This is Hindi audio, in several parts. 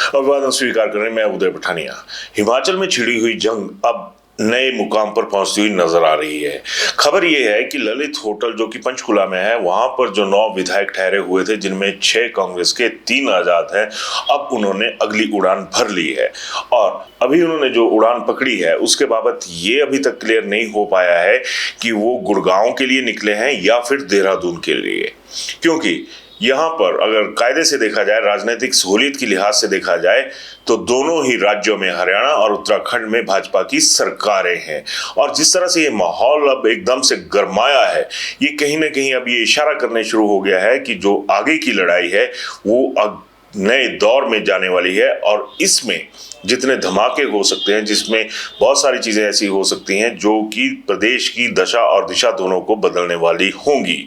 अभिवादन स्वीकार करें। मैं उदय पठानिया। हिमाचल में छिड़ी हुई जंग अब नए मुकाम पर पहुंचती हुई नजर आ रही है। खबर यह है कि ललित होटल जो कि पंचकुला में है, वहां पर जो 9 विधायक ठहरे हुए थे, जिनमें 6 कांग्रेस के 3 आजाद हैं, अब उन्होंने अगली उड़ान भर ली है। और अभी उन्होंने जो उड़ान पकड़ी है उसके बाबत ये अभी तक क्लियर नहीं हो पाया है कि वो गुड़गांव के लिए निकले हैं या फिर देहरादून के लिए, क्योंकि यहाँ पर अगर कायदे से देखा जाए, राजनीतिक सहूलियत की लिहाज से देखा जाए, तो दोनों ही राज्यों में, हरियाणा और उत्तराखंड में भाजपा की सरकारें हैं। और जिस तरह से ये माहौल अब एकदम से गरमाया है, ये कहीं ना कहीं अब ये इशारा करने शुरू हो गया है कि जो आगे की लड़ाई है वो अब नए दौर में जाने वाली है। और इसमें जितने धमाके हो सकते हैं, जिसमें बहुत सारी चीजें ऐसी हो सकती हैं जो कि प्रदेश की दशा और दिशा दोनों को बदलने वाली होंगी।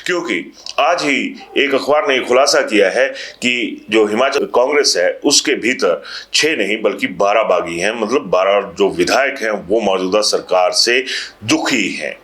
क्योंकि आज ही एक अखबार ने खुलासा किया है कि जो हिमाचल कांग्रेस है उसके भीतर 6 नहीं बल्कि 12 बागी हैं, मतलब 12 जो विधायक हैं वो मौजूदा सरकार से दुखी हैं।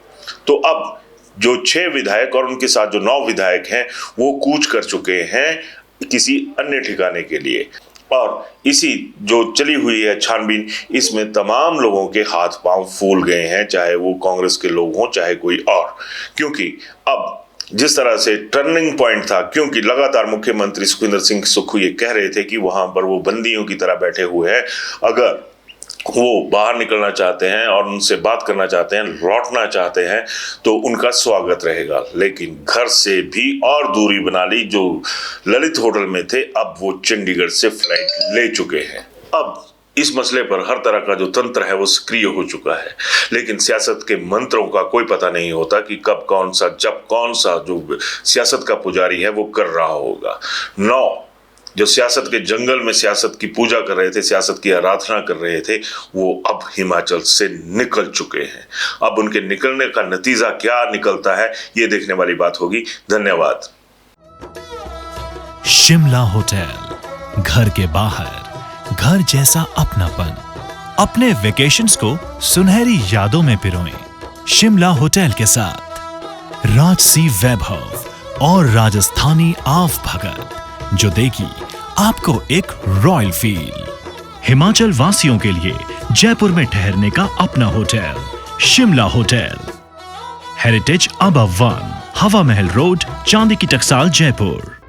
तो अब जो 6 विधायक और उनके साथ जो 9 विधायक हैं वो कूच कर चुके हैं किसी अन्य ठिकाने के लिए। और इसी जो चली हुई है छानबीन, इसमें तमाम लोगों के हाथ पांव फूल गए हैं, चाहे वो कांग्रेस के लोग हों चाहे कोई और। क्योंकि अब जिस तरह से टर्निंग पॉइंट था, क्योंकि लगातार मुख्यमंत्री सुखविंदर सिंह सुक्खू ये कह रहे थे कि वहां पर वो बंदियों की तरह बैठे हुए हैं, अगर वो बाहर निकलना चाहते हैं और उनसे बात करना चाहते हैं, लौटना चाहते हैं, तो उनका स्वागत रहेगा। लेकिन घर से भी और दूरी बना ली। जो ललित होटल में थे, अब वो चंडीगढ़ से फ्लाइट ले चुके हैं। अब इस मसले पर हर तरह का जो तंत्र है वो सक्रिय हो चुका है। लेकिन सियासत के मंत्रों का कोई पता नहीं होता कि कब कौन सा, जब कौन सा जो सियासत का पुजारी है वो कर रहा होगा। 9 जो सियासत के जंगल में सियासत की पूजा कर रहे थे, सियासत की आराधना कर रहे थे, वो अब हिमाचल से निकल चुके हैं। अब उनके निकलने का नतीजा क्या निकलता है ये देखने वाली बात होगी। धन्यवाद। शिमला होटल, घर के बाहर घर जैसा अपनापन। अपने वेकेशंस को सुनहरी यादों में पिरोएं शिमला होटल के साथ। राजसी वैभव और राजस्थानी आव भगत जो देगी आपको एक रॉयल फील। हिमाचल वासियों के लिए जयपुर में ठहरने का अपना hotel Shimla hotel. Heritage above 1, हवा महल रोड, चांदी की टकसाल, जयपुर।